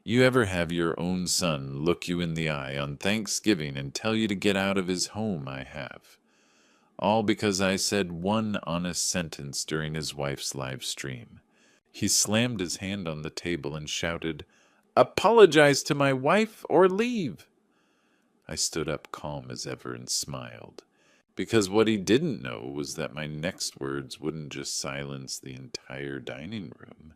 You ever have your own son look you in the eye on Thanksgiving and tell you to get out of his home? I have. All because I said one honest sentence during his wife's live stream. He slammed his hand on the table and shouted, "Apologize to my wife or leave!" I stood up calm as ever and smiled, because what he didn't know was that my next words wouldn't just silence the entire dining room.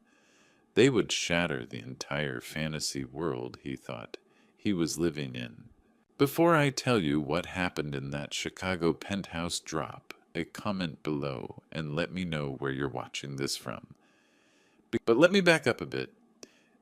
They would shatter the entire fantasy world he thought he was living in. Before I tell you what happened in that Chicago penthouse, drop a comment below and let me know where you're watching this from. But let me back up a bit.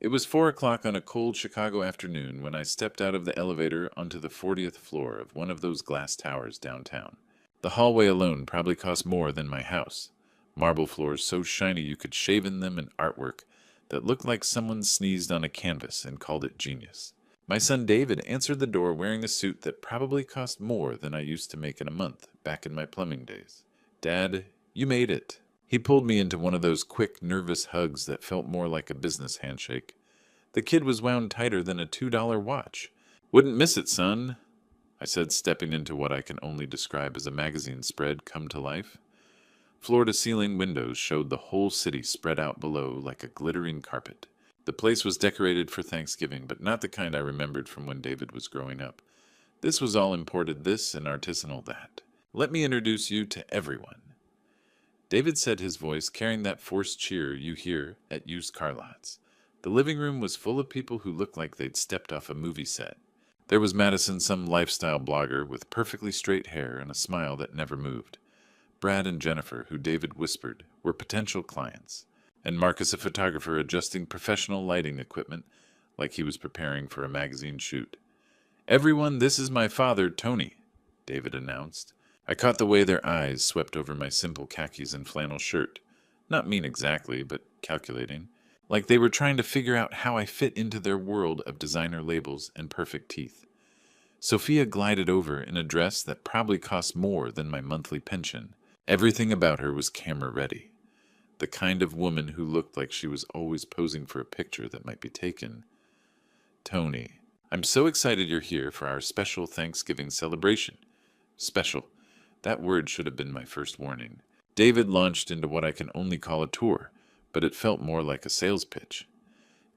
It was 4 o'clock on a cold Chicago afternoon when I stepped out of the elevator onto the 40th floor of one of those glass towers downtown. The hallway alone probably cost more than my house. Marble floors so shiny you could shave in them, and artwork that looked like someone sneezed on a canvas and called it genius. My son David answered the door wearing a suit that probably cost more than I used to make in a month back in my plumbing days. "Dad, you made it." He pulled me into one of those quick, nervous hugs that felt more like a business handshake. The kid was wound tighter than a $2 watch. "Wouldn't miss it, son," I said, stepping into what I can only describe as a magazine spread come to life. Floor-to-ceiling windows showed the whole city spread out below like a glittering carpet. The place was decorated for Thanksgiving, but not the kind I remembered from when David was growing up. This was all imported this and artisanal that. "Let me introduce you to everyone." David said, his voice carrying that forced cheer you hear at used car lots. The living room was full of people who looked like they'd stepped off a movie set. There was Madison, some lifestyle blogger with perfectly straight hair and a smile that never moved. Brad and Jennifer, who David whispered, were potential clients. And Marcus, a photographer adjusting professional lighting equipment like he was preparing for a magazine shoot. "Everyone, this is my father, Tony," David announced. I caught the way their eyes swept over my simple khakis and flannel shirt. Not mean exactly, but calculating. Like they were trying to figure out how I fit into their world of designer labels and perfect teeth. Sophia glided over in a dress that probably cost more than my monthly pension. Everything about her was camera ready. The kind of woman who looked like she was always posing for a picture that might be taken. "Tony, I'm so excited you're here for our special Thanksgiving celebration." Special. That word should have been my first warning. David launched into what I can only call a tour, but it felt more like a sales pitch.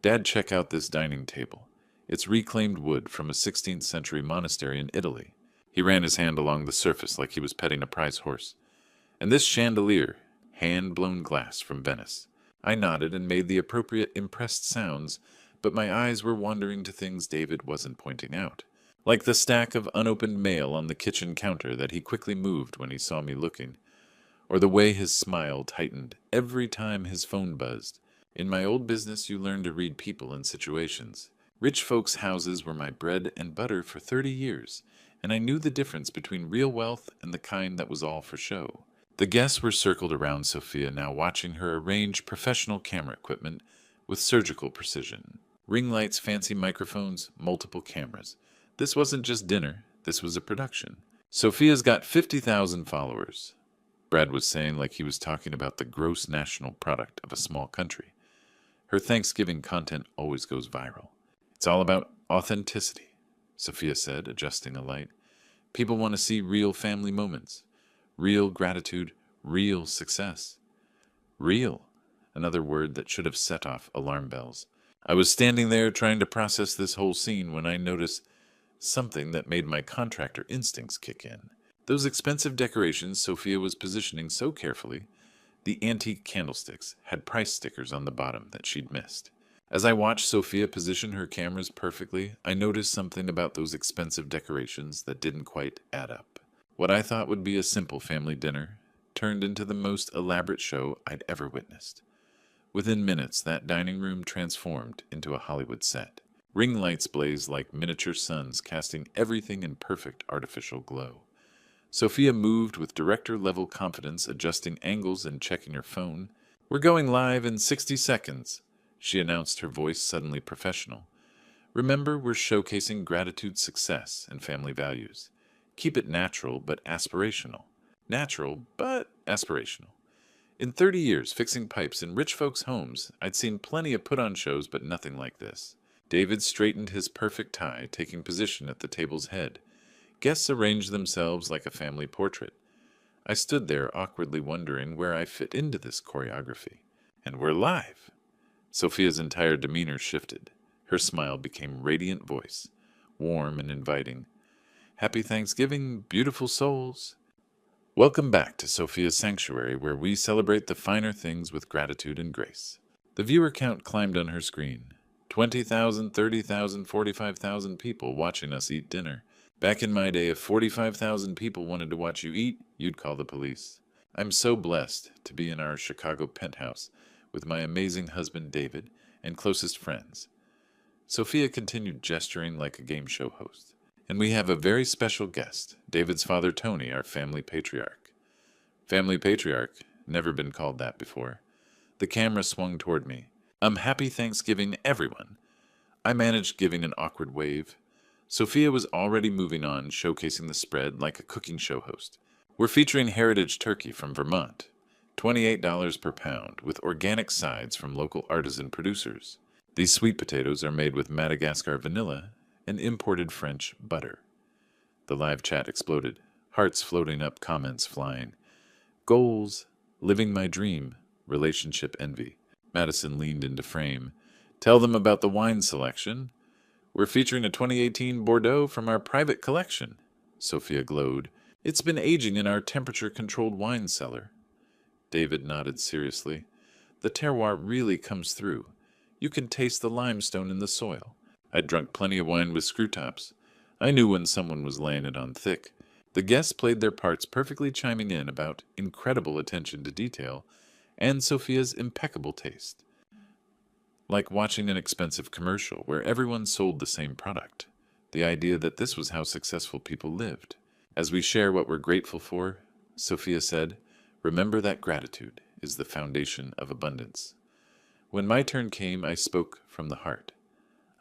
"Dad, check out this dining table. It's reclaimed wood from a 16th century monastery in Italy." He ran his hand along the surface like he was petting a prize horse. "And this chandelier, hand-blown glass from Venice." I nodded and made the appropriate impressed sounds, but my eyes were wandering to things David wasn't pointing out, like the stack of unopened mail on the kitchen counter that he quickly moved when he saw me looking, or the way his smile tightened every time his phone buzzed. In my old business, you learn to read people and situations. Rich folks' houses were my bread and butter for 30 years, and I knew the difference between real wealth and the kind that was all for show. The guests were circled around Sophia now, watching her arrange professional camera equipment with surgical precision. Ring lights, fancy microphones, multiple cameras. This wasn't just dinner, this was a production. "Sophia's got 50,000 followers," Brad was saying like he was talking about the gross national product of a small country. "Her Thanksgiving content always goes viral. It's all about authenticity," Sophia said, adjusting a light. "People want to see real family moments, real gratitude, real success." Real, another word that should have set off alarm bells. I was standing there trying to process this whole scene when I noticed something that made my contractor instincts kick in. Those expensive decorations Sophia was positioning so carefully, the antique candlesticks, had price stickers on the bottom that she'd missed. As I watched Sophia position her cameras perfectly, I noticed something about those expensive decorations that didn't quite add up. What I thought would be a simple family dinner turned into the most elaborate show I'd ever witnessed. Within minutes, that dining room transformed into a Hollywood set. Ring lights blazed like miniature suns, casting everything in perfect artificial glow. Sophia moved with director-level confidence, adjusting angles and checking her phone. "We're going live in 60 seconds, she announced, her voice suddenly professional. "Remember, we're showcasing gratitude, success, and family values. Keep it natural but aspirational. Natural but aspirational." In 30 years fixing pipes in rich folks' homes, I'd seen plenty of put-on shows, but nothing like this. David straightened his perfect tie, taking position at the table's head. Guests arranged themselves like a family portrait. I stood there awkwardly wondering where I fit into this choreography. And we're live! Sophia's entire demeanor shifted. Her smile became radiant voice, warm and inviting. Happy Thanksgiving, beautiful souls! Welcome back to Sophia's Sanctuary, where we celebrate the finer things with gratitude and grace. The viewer count climbed on her screen. 20,000, 30,000, 45,000 people watching us eat dinner. Back in my day, if 45,000 people wanted to watch you eat, you'd call the police. I'm so blessed to be in our Chicago penthouse with my amazing husband David and closest friends. Sophia continued gesturing like a game show host. And we have a very special guest, David's father Tony, our family patriarch. Family patriarch, never been called that before. The camera swung toward me. Happy Thanksgiving, everyone. I managed giving an awkward wave. Sophia was already moving on, showcasing the spread like a cooking show host. We're featuring heritage turkey from Vermont, $28 per pound, with organic sides from local artisan producers. These sweet potatoes are made with Madagascar vanilla and imported French butter. The live chat exploded, hearts floating up, comments flying. Goals, living my dream, relationship envy. Madison leaned into frame. Tell them about the wine selection. We're featuring a 2018 Bordeaux from our private collection. Sophia glowed. It's been aging in our temperature-controlled wine cellar. David nodded seriously. The terroir really comes through. You can taste the limestone in the soil. I'd drunk plenty of wine with screw tops. I knew when someone was laying it on thick. The guests played their parts perfectly, chiming in about incredible attention to detail and Sophia's impeccable taste. Like watching an expensive commercial where everyone sold the same product. The idea that this was how successful people lived. As we share what we're grateful for, Sophia said, remember that gratitude is the foundation of abundance. When my turn came, I spoke from the heart.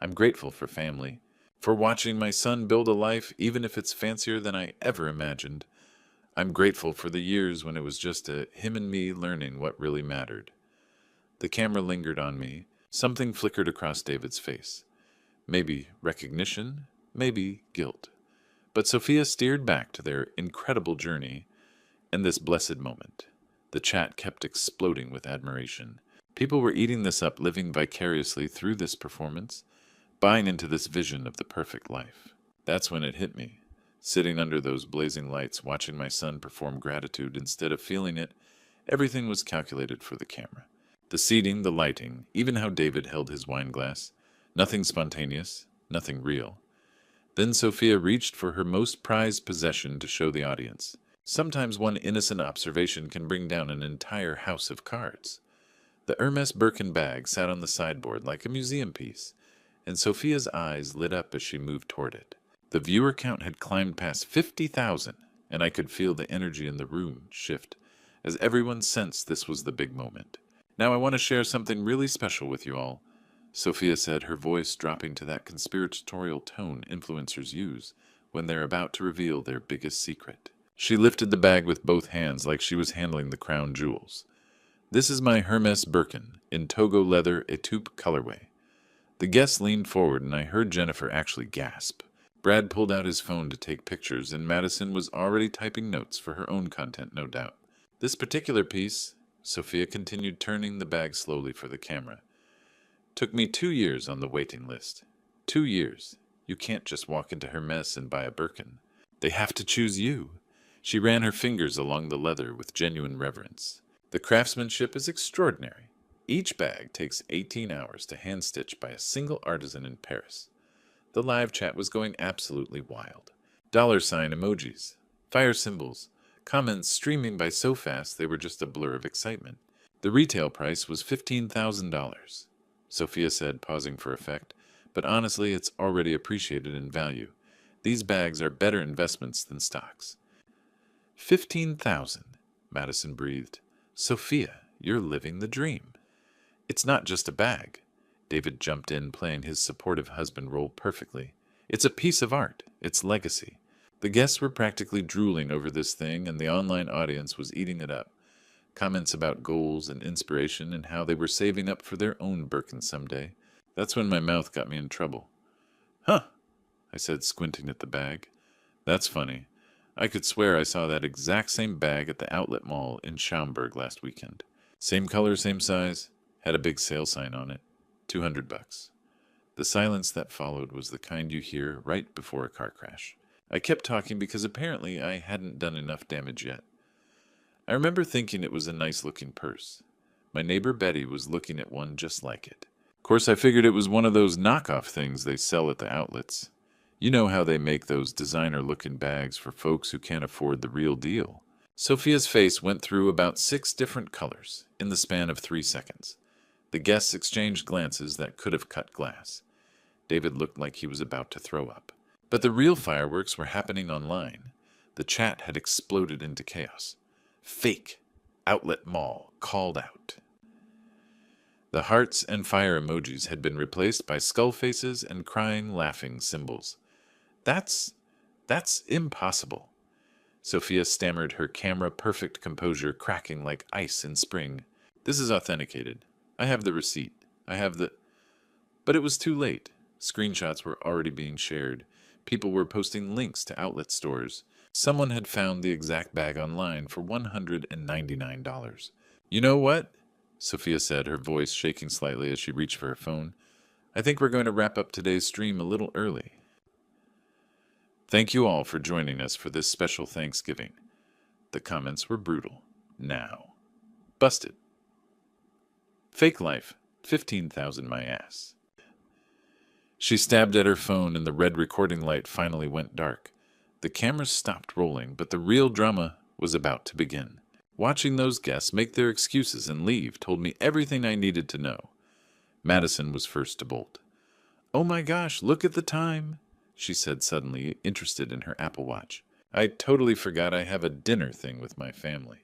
I'm grateful for family, for watching my son build a life even if it's fancier than I ever imagined. I'm grateful for the years when it was just him and me learning what really mattered. The camera lingered on me. Something flickered across David's face. Maybe recognition, maybe guilt. But Sophia steered back to their incredible journey and this blessed moment. The chat kept exploding with admiration. People were eating this up, living vicariously through this performance, buying into this vision of the perfect life. That's when it hit me. Sitting under those blazing lights, watching my son perform gratitude instead of feeling it, everything was calculated for the camera. The seating, the lighting, even how David held his wine glass. Nothing spontaneous, nothing real. Then Sophia reached for her most prized possession to show the audience. Sometimes one innocent observation can bring down an entire house of cards. The Hermes Birkin bag sat on the sideboard like a museum piece, and Sophia's eyes lit up as she moved toward it. The viewer count had climbed past 50,000, and I could feel the energy in the room shift as everyone sensed this was the big moment. Now I want to share something really special with you all, Sophia said, her voice dropping to that conspiratorial tone influencers use when they're about to reveal their biggest secret. She lifted the bag with both hands like she was handling the crown jewels. This is my Hermes Birkin in Togo leather etoupe colorway. The guests leaned forward and I heard Jennifer actually gasp. Brad pulled out his phone to take pictures and Madison was already typing notes for her own content, no doubt. This particular piece, Sophia continued turning the bag slowly for the camera, took me 2 years on the waiting list. 2 years. You can't just walk into Hermes and buy a Birkin. They have to choose you. She ran her fingers along the leather with genuine reverence. The craftsmanship is extraordinary. Each bag takes 18 hours to hand-stitch by a single artisan in Paris. The live chat was going absolutely wild. Dollar sign emojis, fire symbols, comments streaming by so fast they were just a blur of excitement. The retail price was $15,000, Sophia said, pausing for effect, but honestly it's already appreciated in value. These bags are better investments than stocks. 15,000, Madison breathed. Sophia, you're living the dream. It's not just a bag. David jumped in, playing his supportive husband role perfectly. It's a piece of art. It's legacy. The guests were practically drooling over this thing, and the online audience was eating it up. Comments about goals and inspiration and how they were saving up for their own Birkin someday. That's when my mouth got me in trouble. Huh, I said, squinting at the bag. That's funny. I could swear I saw that exact same bag at the outlet mall in Schaumburg last weekend. Same color, same size, had a big sale sign on it. $200. The silence that followed was the kind you hear right before a car crash. I kept talking because apparently I hadn't done enough damage yet. I remember thinking it was a nice-looking purse. My neighbor Betty was looking at one just like it. Of course, I figured it was one of those knockoff things they sell at the outlets. You know how they make those designer-looking bags for folks who can't afford the real deal. Sophia's face went through about 6 different colors in the span of 3 seconds. The guests exchanged glances that could have cut glass. David looked like he was about to throw up. But the real fireworks were happening online. The chat had exploded into chaos. Fake outlet mall called out. The hearts and fire emojis had been replaced by skull faces and crying, laughing symbols. That's impossible. Sophia stammered, her camera-perfect composure cracking like ice in spring. This is authenticated. I have the receipt. But it was too late. Screenshots were already being shared. People were posting links to outlet stores. Someone had found the exact bag online for $199. You know what? Sophia said, her voice shaking slightly as she reached for her phone. I think we're going to wrap up today's stream a little early. Thank you all for joining us for this special Thanksgiving. The comments were brutal. Now. Busted. Fake life. 15,000 my ass. She stabbed at her phone and the red recording light finally went dark. The cameras stopped rolling, but the real drama was about to begin. Watching those guests make their excuses and leave told me everything I needed to know. Madison was first to bolt. Oh my gosh, look at the time, she said suddenly, interested in her Apple Watch. I totally forgot I have a dinner thing with my family.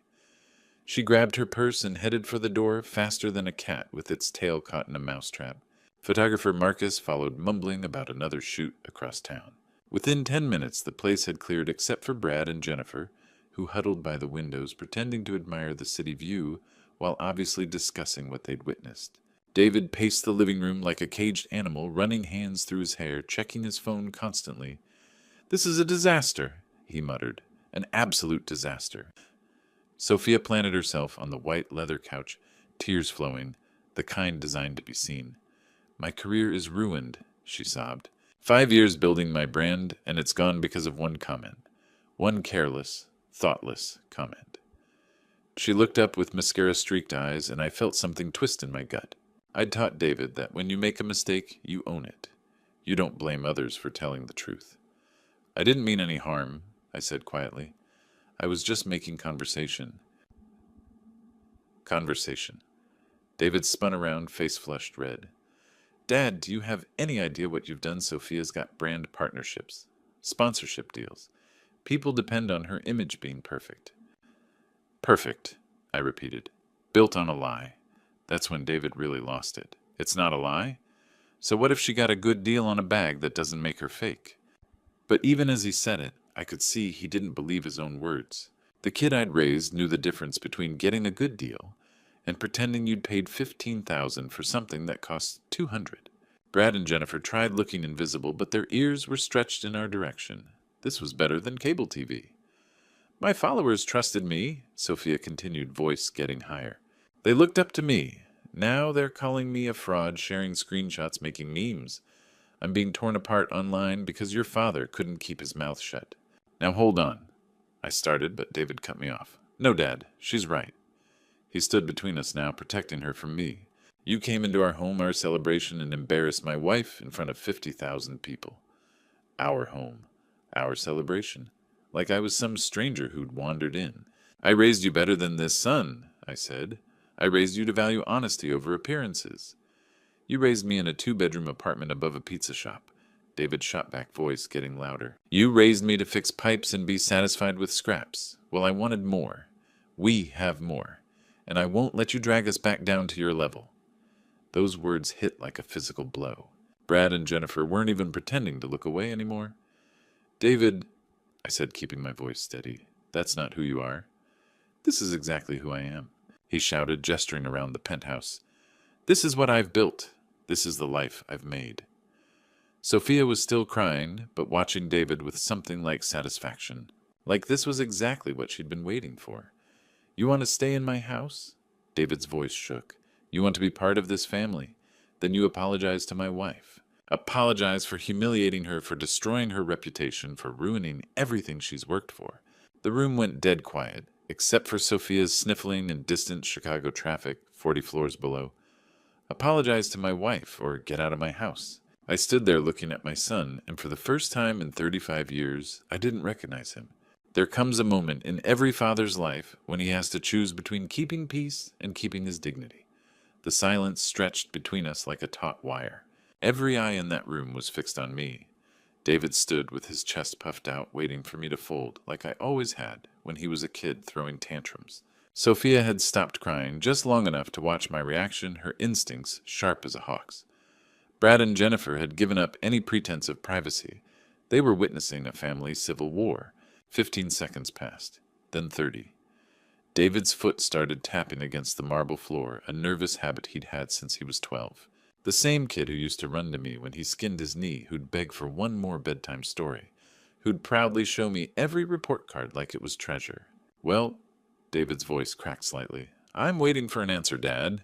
She grabbed her purse and headed for the door faster than a cat with its tail caught in a mousetrap. Photographer Marcus followed, mumbling about another shoot across town. Within 10 minutes, the place had cleared except for Brad and Jennifer, who huddled by the windows pretending to admire the city view while obviously discussing what they'd witnessed. David paced the living room like a caged animal, running hands through his hair, checking his phone constantly. This is a disaster, he muttered. An absolute disaster. Sophia planted herself on the white leather couch, tears flowing, the kind designed to be seen. My career is ruined, she sobbed. 5 years building my brand, and it's gone because of one comment. One careless, thoughtless comment. She looked up with mascara-streaked eyes, and I felt something twist in my gut. I'd taught David that when you make a mistake, you own it. You don't blame others for telling the truth. I didn't mean any harm, I said quietly. I was just making conversation. Conversation. David spun around, face flushed red. Dad, do you have any idea what you've done? Sophia's got brand partnerships, sponsorship deals. People depend on her image being perfect. Perfect, I repeated. Built on a lie. That's when David really lost it. It's not a lie? So what if she got a good deal on a bag that doesn't make her fake? But even as he said it, I could see he didn't believe his own words. The kid I'd raised knew the difference between getting a good deal and pretending you'd paid $15,000 for something that cost $200. Brad and Jennifer tried looking invisible, but their ears were stretched in our direction. This was better than cable TV. My followers trusted me, Sophia continued, voice getting higher. They looked up to me. Now they're calling me a fraud, sharing screenshots, making memes. I'm being torn apart online because your father couldn't keep his mouth shut. Now hold on. I started, but David cut me off. No, Dad, she's right. He stood between us now, protecting her from me. You came into our home, our celebration, and embarrassed my wife in front of 50,000 people. Our home, our celebration, like I was some stranger who'd wandered in. I raised you better than this son, I said. I raised you to value honesty over appearances. You raised me in a 2-bedroom apartment above a pizza shop. David's shot back voice getting louder. You raised me to fix pipes and be satisfied with scraps. Well, I wanted more. We have more. And I won't let you drag us back down to your level. Those words hit like a physical blow. Brad and Jennifer weren't even pretending to look away anymore. David, I said, keeping my voice steady, that's not who you are. This is exactly who I am, he shouted, gesturing around the penthouse. This is what I've built. This is the life I've made." Sophia was still crying, but watching David with something like satisfaction. Like this was exactly what she'd been waiting for. "You want to stay in my house?" David's voice shook. "You want to be part of this family? Then you apologize to my wife. Apologize for humiliating her, for destroying her reputation, for ruining everything she's worked for." The room went dead quiet, except for Sophia's sniffling in distant Chicago traffic 40 floors below. "Apologize to my wife, or get out of my house." I stood there looking at my son, and for the first time in 35 years, I didn't recognize him. There comes a moment in every father's life when he has to choose between keeping peace and keeping his dignity. The silence stretched between us like a taut wire. Every eye in that room was fixed on me. David stood with his chest puffed out, waiting for me to fold, like I always had when he was a kid throwing tantrums. Sophia had stopped crying just long enough to watch my reaction, her instincts sharp as a hawk's. Brad and Jennifer had given up any pretense of privacy. They were witnessing a family civil war. 15 seconds passed, then 30. David's foot started tapping against the marble floor, a nervous habit he'd had since he was 12. The same kid who used to run to me when he skinned his knee, who'd beg for one more bedtime story, who'd proudly show me every report card like it was treasure. "Well," David's voice cracked slightly, "I'm waiting for an answer, Dad."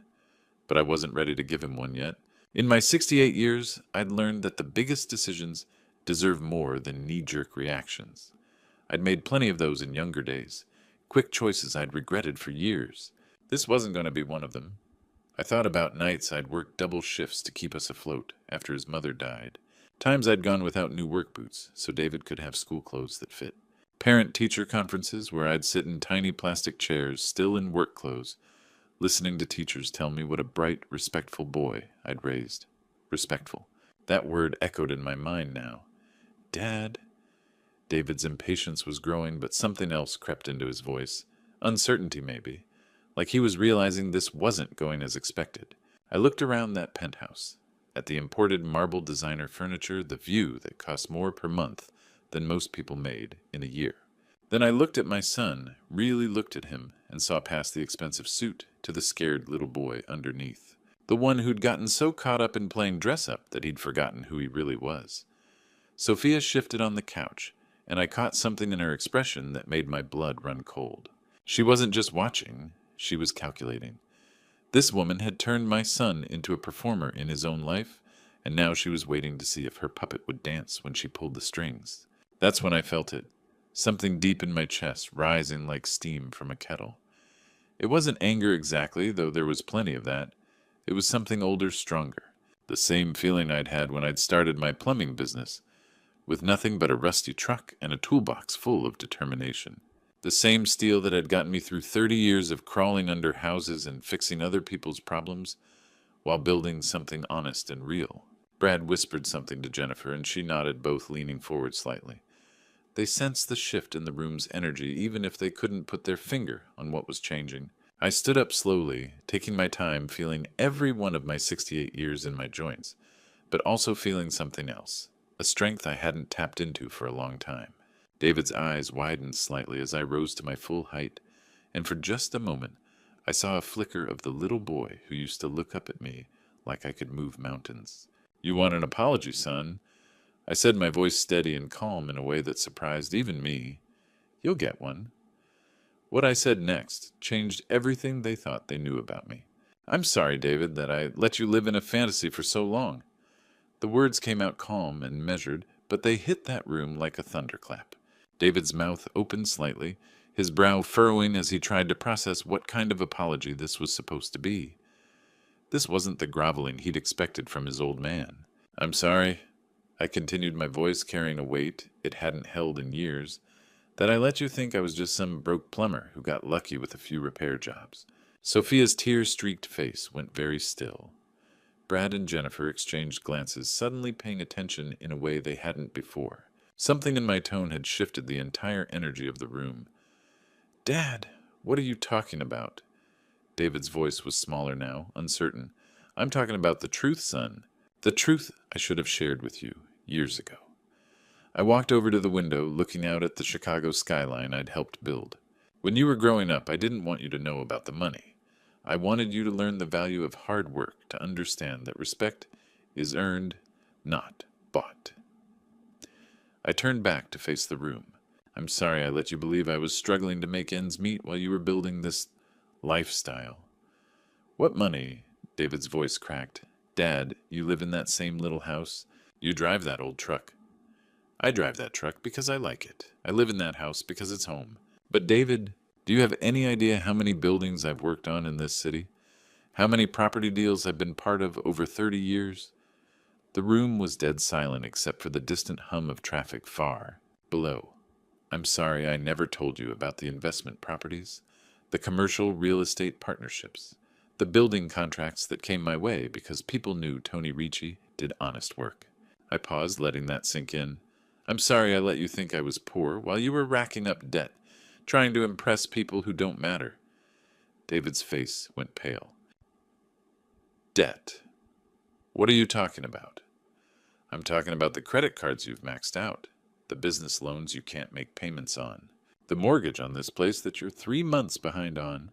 But I wasn't ready to give him one yet. In my 68 years, I'd learned that the biggest decisions deserve more than knee-jerk reactions. I'd made plenty of those in younger days, quick choices I'd regretted for years. This wasn't going to be one of them. I thought about nights I'd worked double shifts to keep us afloat after his mother died. Times I'd gone without new work boots so David could have school clothes that fit. Parent-teacher conferences where I'd sit in tiny plastic chairs, still in work clothes, listening to teachers tell me what a bright, respectful boy I'd raised. Respectful. That word echoed in my mind now. "Dad." David's impatience was growing, but something else crept into his voice. Uncertainty, maybe. Like he was realizing this wasn't going as expected. I looked around that penthouse, at the imported marble designer furniture, the view that cost more per month than most people made in a year. Then I looked at my son, really looked at him, and saw past the expensive suit to the scared little boy underneath. The one who'd gotten so caught up in playing dress-up that he'd forgotten who he really was. Sophia shifted on the couch, and I caught something in her expression that made my blood run cold. She wasn't just watching, she was calculating. This woman had turned my son into a performer in his own life, and now she was waiting to see if her puppet would dance when she pulled the strings. That's when I felt it. Something deep in my chest, rising like steam from a kettle. It wasn't anger exactly, though there was plenty of that. It was something older, stronger. The same feeling I'd had when I'd started my plumbing business, with nothing but a rusty truck and a toolbox full of determination. The same steel that had gotten me through 30 years of crawling under houses and fixing other people's problems while building something honest and real. Brad whispered something to Jennifer, and she nodded, both leaning forward slightly. They sensed the shift in the room's energy, even if they couldn't put their finger on what was changing. I stood up slowly, taking my time, feeling every one of my 68 years in my joints, but also feeling something else, a strength I hadn't tapped into for a long time. David's eyes widened slightly as I rose to my full height, and for just a moment I saw a flicker of the little boy who used to look up at me like I could move mountains. "You want an apology, son?" I said, my voice steady and calm in a way that surprised even me. "You'll get one." What I said next changed everything they thought they knew about me. "I'm sorry, David, that I let you live in a fantasy for so long." The words came out calm and measured, but they hit that room like a thunderclap. David's mouth opened slightly, his brow furrowing as he tried to process what kind of apology this was supposed to be. This wasn't the groveling he'd expected from his old man. "I'm sorry," I continued, my voice carrying a weight it hadn't held in years, "that I let you think I was just some broke plumber who got lucky with a few repair jobs." Sophia's tear-streaked face went very still. Brad and Jennifer exchanged glances, suddenly paying attention in a way they hadn't before. Something in my tone had shifted the entire energy of the room. "Dad, what are you talking about?" David's voice was smaller now, uncertain. "I'm talking about the truth, son. The truth I should have shared with you years ago." I walked over to the window, looking out at the Chicago skyline I'd helped build. "When you were growing up, I didn't want you to know about the money. I wanted you to learn the value of hard work, to understand that respect is earned, not bought. I turned back to face the room. I'm sorry I let you believe I was struggling to make ends meet while you were building this lifestyle. What money? David's voice cracked. Dad, you live in that same little house? You drive that old truck. I drive that truck because I like it. I live in that house because it's home. But David, do you have any idea how many buildings I've worked on in this city? How many property deals I've been part of over 30 years? The room was dead silent except for the distant hum of traffic far below. I'm sorry I never told you about the investment properties, the commercial real estate partnerships, the building contracts that came my way because people knew Tony Ricci did honest work. I paused, letting that sink in. I'm sorry I let you think I was poor while you were racking up debt, trying to impress people who don't matter. David's face went pale. Debt? What are you talking about? I'm talking about the credit cards you've maxed out, the business loans you can't make payments on, the mortgage on this place that you're 3 months behind on.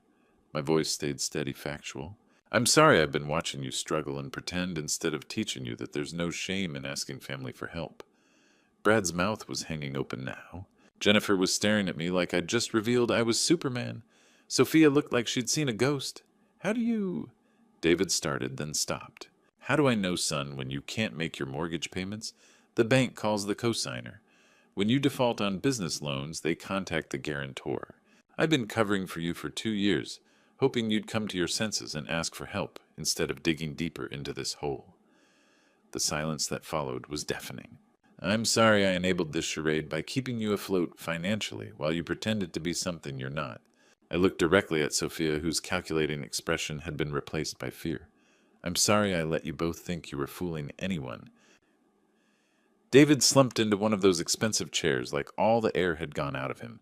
My voice stayed steady, factual. I'm sorry I've been watching you struggle and pretend instead of teaching you that there's no shame in asking family for help. Brad's mouth was hanging open now. Jennifer was staring at me like I'd just revealed I was Superman. Sophia looked like she'd seen a ghost. How do you... David started, then stopped. How do I know, son, when you can't make your mortgage payments? The bank calls the cosigner. When you default on business loans, they contact the guarantor. I've been covering for you for 2 years, hoping you'd come to your senses and ask for help instead of digging deeper into this hole. The silence that followed was deafening. I'm sorry I enabled this charade by keeping you afloat financially while you pretended to be something you're not. I looked directly at Sophia, whose calculating expression had been replaced by fear. I'm sorry I let you both think you were fooling anyone. David slumped into one of those expensive chairs like all the air had gone out of him.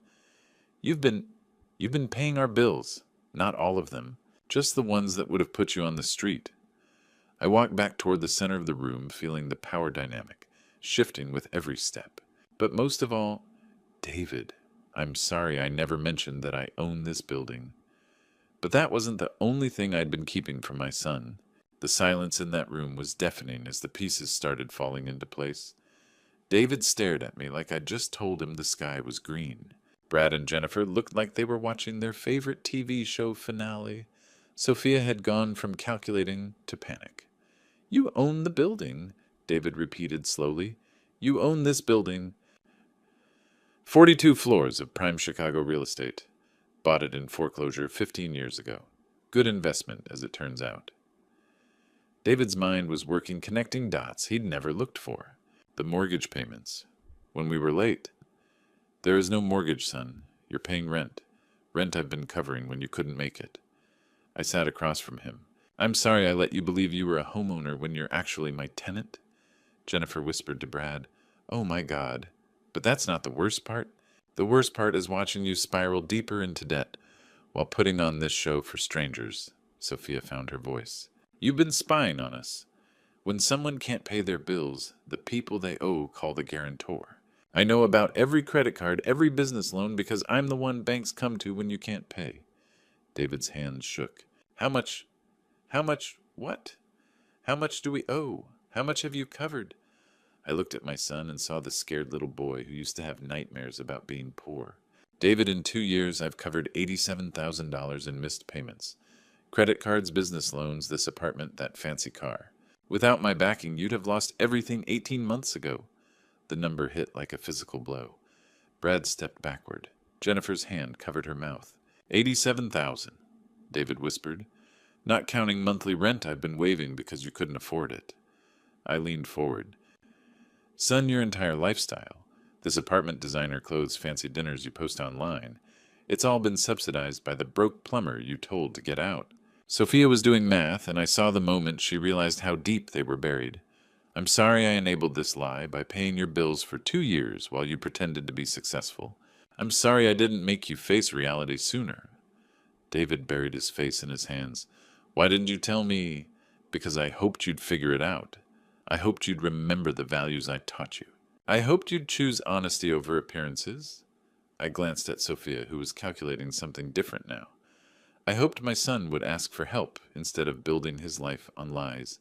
You've been paying our bills. Not all of them. Just the ones that would have put you on the street. I walked back toward the center of the room, feeling the power dynamic, shifting with every step. But most of all, David, I'm sorry I never mentioned that I own this building. But that wasn't the only thing I'd been keeping from my son. The silence in that room was deafening as the pieces started falling into place. David stared at me like I'd just told him the sky was green. Brad and Jennifer looked like they were watching their favorite TV show finale. Sophia had gone from calculating to panic. You own the building, David repeated slowly. You own this building. 42 floors of prime Chicago real estate. Bought it in foreclosure 15 years ago. Good investment, as it turns out. David's mind was working, connecting dots he'd never looked for. The mortgage payments. When we were late. There is no mortgage, son. You're paying rent. Rent I've been covering when you couldn't make it. I sat across from him. I'm sorry I let you believe you were a homeowner when you're actually my tenant. Jennifer whispered to Brad, Oh my God. But that's not the worst part. The worst part is watching you spiral deeper into debt while putting on this show for strangers. Sophia found her voice. You've been spying on us. When someone can't pay their bills, the people they owe call the guarantor. I know about every credit card, every business loan, because I'm the one banks come to when you can't pay. David's hands shook. How much, what? How much do we owe? How much have you covered? I looked at my son and saw the scared little boy who used to have nightmares about being poor. David, in 2 years, I've covered $87,000 in missed payments. Credit cards, business loans, this apartment, that fancy car. Without my backing, you'd have lost everything 18 months ago. The number hit like a physical blow. Brad stepped backward. Jennifer's hand covered her mouth. 87,000, David whispered. Not counting monthly rent I've been waiving because you couldn't afford it. I leaned forward. Son, your entire lifestyle. This apartment designer clothes, fancy dinners you post online. It's all been subsidized by the broke plumber you told to get out. Sophia was doing math, and I saw the moment she realized how deep they were buried. I'm sorry I enabled this lie by paying your bills for 2 years while you pretended to be successful. I'm sorry I didn't make you face reality sooner. David buried his face in his hands. Why didn't you tell me? Because I hoped you'd figure it out. I hoped you'd remember the values I taught you. I hoped you'd choose honesty over appearances. I glanced at Sophia, who was calculating something different now. I hoped my son would ask for help instead of building his life on lies.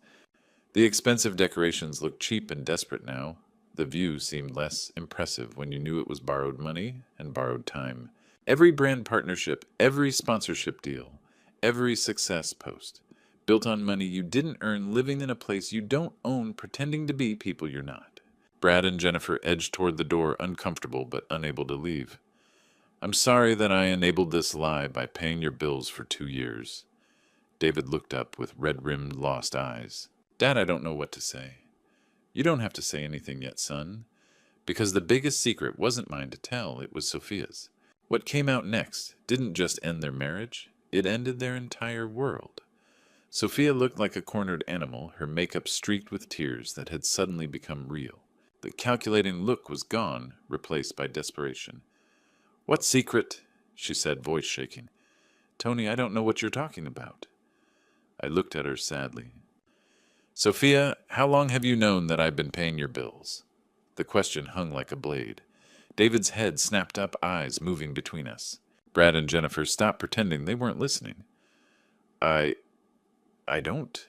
The expensive decorations looked cheap and desperate now. The view seemed less impressive when you knew it was borrowed money and borrowed time. Every brand partnership, every sponsorship deal, every success post, built on money you didn't earn living in a place you don't own pretending to be people you're not. Brad and Jennifer edged toward the door, uncomfortable but unable to leave. I'm sorry that I enabled this lie by paying your bills for 2 years. David looked up with red-rimmed, lost eyes. Dad, I don't know what to say. You don't have to say anything yet, son, because the biggest secret wasn't mine to tell, it was Sophia's. What came out next didn't just end their marriage, it ended their entire world. Sophia looked like a cornered animal, her makeup streaked with tears that had suddenly become real. The calculating look was gone, replaced by desperation. What secret? She said, voice shaking. Tony, I don't know what you're talking about. I looked at her sadly. Sophia, how long have you known that I've been paying your bills? The question hung like a blade. David's head snapped up, eyes moving between us. Brad and Jennifer stopped pretending they weren't listening. I don't.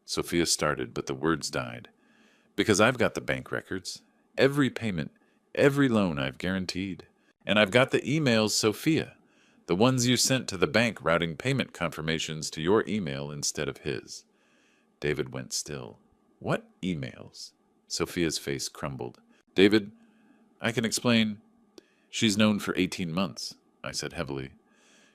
Sophia started, but the words died. Because I've got the bank records. Every payment, every loan I've guaranteed. And I've got the emails, Sophia. The ones you sent to the bank routing payment confirmations to your email instead of his. David went still. What emails? Sophia's face crumbled. David, I can explain. She's known for 18 months, I said heavily.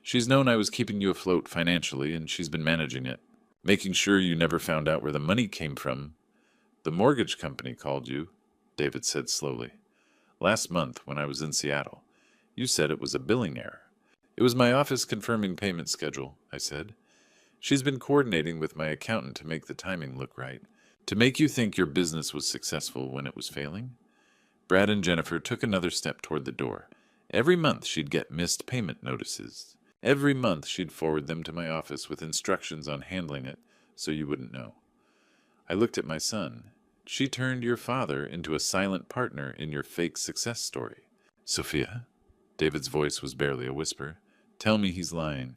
She's known I was keeping you afloat financially, and she's been managing it, making sure you never found out where the money came from. The mortgage company called you, David said slowly. Last month, when I was in Seattle, you said it was a billing error. It was my office confirming payment schedule, I said. She's been coordinating with my accountant to make the timing look right, to make you think your business was successful when it was failing. Brad and Jennifer took another step toward the door. Every month she'd get missed payment notices. Every month she'd forward them to my office with instructions on handling it so you wouldn't know. I looked at my son. She turned your father into a silent partner in your fake success story. Sophia? David's voice was barely a whisper. Tell me he's lying.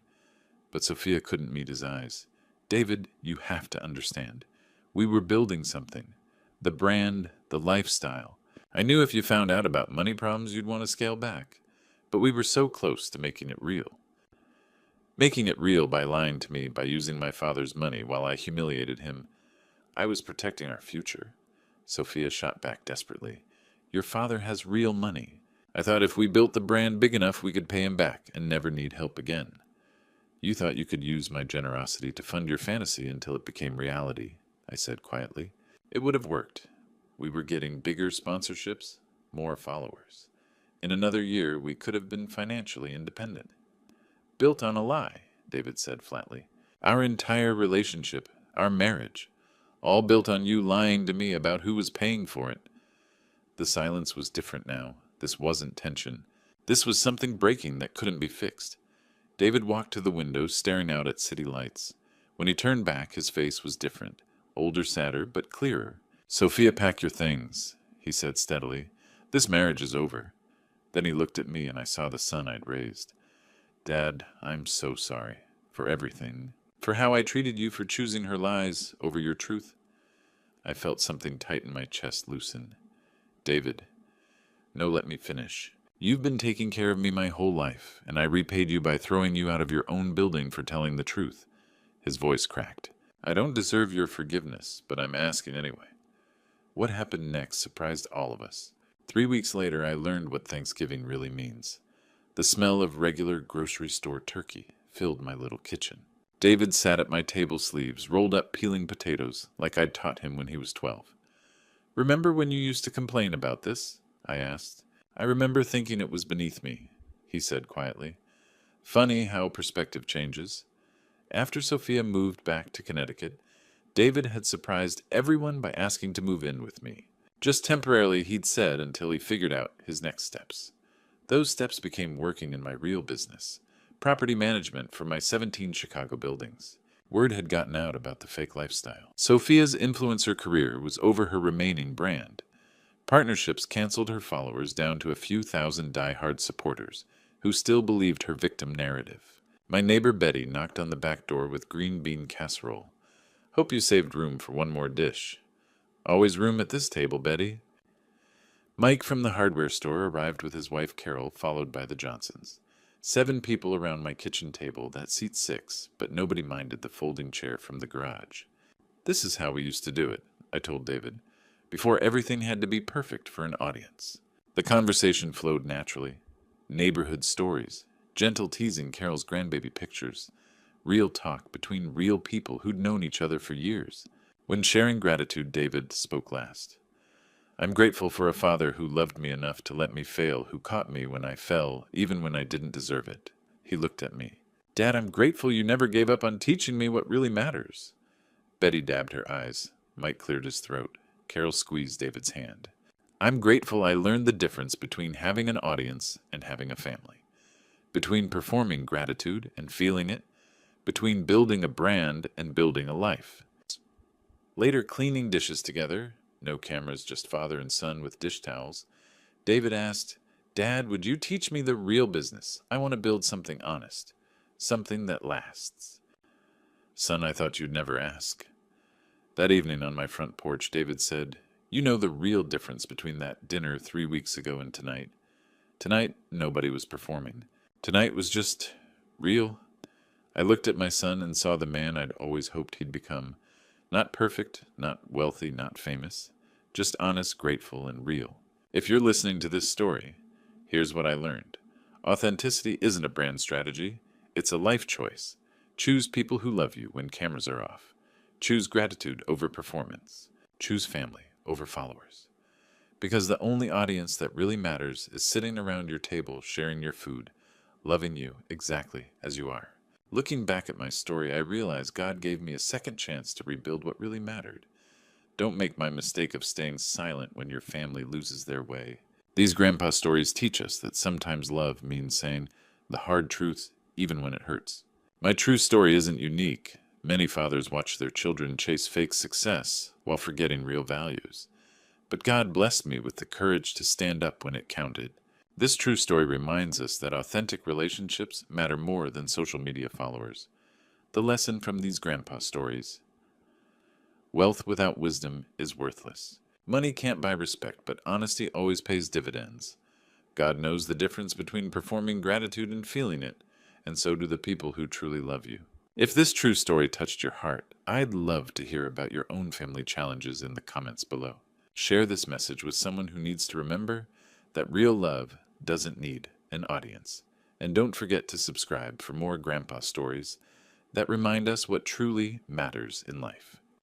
But Sophia couldn't meet his eyes. David, you have to understand. We were building something. The brand, the lifestyle. I knew if you found out about money problems, you'd want to scale back. But we were so close to making it real. Making it real by lying to me, by using my father's money while I humiliated him. I was protecting our future. Sophia shot back desperately. Your father has real money. I thought if we built the brand big enough, we could pay him back and never need help again. You thought you could use my generosity to fund your fantasy until it became reality, I said quietly. It would have worked. We were getting bigger sponsorships, more followers. In another year, we could have been financially independent. Built on a lie, David said flatly. Our entire relationship, our marriage, all built on you lying to me about who was paying for it. The silence was different now. This wasn't tension. This was something breaking that couldn't be fixed. David walked to the window, staring out at city lights. When he turned back, his face was different, older, sadder, but clearer. Sophia, pack your things, he said steadily. This marriage is over. Then he looked at me, and I saw the son I'd raised. Dad, I'm so sorry. For everything. For how I treated you, for choosing her lies over your truth. I felt something tight in my chest loosen. David. No, let me finish. You've been taking care of me my whole life, and I repaid you by throwing you out of your own building for telling the truth. His voice cracked. I don't deserve your forgiveness, but I'm asking anyway. What happened next surprised all of us. 3 weeks later, I learned what Thanksgiving really means. The smell of regular grocery store turkey filled my little kitchen. David sat at my table sleeves, rolled up peeling potatoes, like I'd taught him when he was 12. Remember when you used to complain about this? I asked. I remember thinking it was beneath me, he said quietly. Funny how perspective changes. After Sophia moved back to Connecticut, David had surprised everyone by asking to move in with me. Just temporarily, he'd said, until he figured out his next steps. Those steps became working in my real business, property management for my 17 Chicago buildings. Word had gotten out about the fake lifestyle. Sophia's influencer career was over her remaining brand. Partnerships canceled her followers down to a few thousand die-hard supporters who still believed her victim narrative. My neighbor Betty knocked on the back door with green bean casserole. Hope you saved room for one more dish. Always room at this table, Betty. Mike from the hardware store arrived with his wife Carol, followed by the Johnsons. 7 people around my kitchen table, that seats 6, but nobody minded the folding chair from the garage. This is how we used to do it, I told David, before everything had to be perfect for an audience. The conversation flowed naturally. Neighborhood stories, gentle teasing Carol's grandbaby pictures, real talk between real people who'd known each other for years. When sharing gratitude, David spoke last. I'm grateful for a father who loved me enough to let me fail, who caught me when I fell, even when I didn't deserve it. He looked at me. Dad, I'm grateful you never gave up on teaching me what really matters. Betty dabbed her eyes. Mike cleared his throat. Carol squeezed David's hand. I'm grateful I learned the difference between having an audience and having a family. Between performing gratitude and feeling it. Between building a brand and building a life. Later, cleaning dishes together, no cameras, just father and son with dish towels, David asked, Dad, would you teach me the real business? I want to build something honest. Something that lasts. Son, I thought you'd never ask. That evening on my front porch, David said, You know the real difference between that dinner 3 weeks ago and tonight. Tonight, nobody was performing. Tonight was just real. I looked at my son and saw the man I'd always hoped he'd become. Not perfect, not wealthy, not famous. Just honest, grateful, and real. If you're listening to this story, here's what I learned. Authenticity isn't a brand strategy. It's a life choice. Choose people who love you when cameras are off. Choose gratitude over performance. Choose family over followers. Because the only audience that really matters is sitting around your table sharing your food, loving you exactly as you are. Looking back at my story, I realized God gave me a second chance to rebuild what really mattered. Don't make my mistake of staying silent when your family loses their way. These grandpa stories teach us that sometimes love means saying the hard truth even when it hurts. My true story isn't unique. Many fathers watch their children chase fake success while forgetting real values. But God blessed me with the courage to stand up when it counted. This true story reminds us that authentic relationships matter more than social media followers. The lesson from these grandpa stories. Wealth without wisdom is worthless. Money can't buy respect, but honesty always pays dividends. God knows the difference between performing gratitude and feeling it, and so do the people who truly love you. If this true story touched your heart, I'd love to hear about your own family challenges in the comments below. Share this message with someone who needs to remember that real love doesn't need an audience. And don't forget to subscribe for more grandpa stories that remind us what truly matters in life.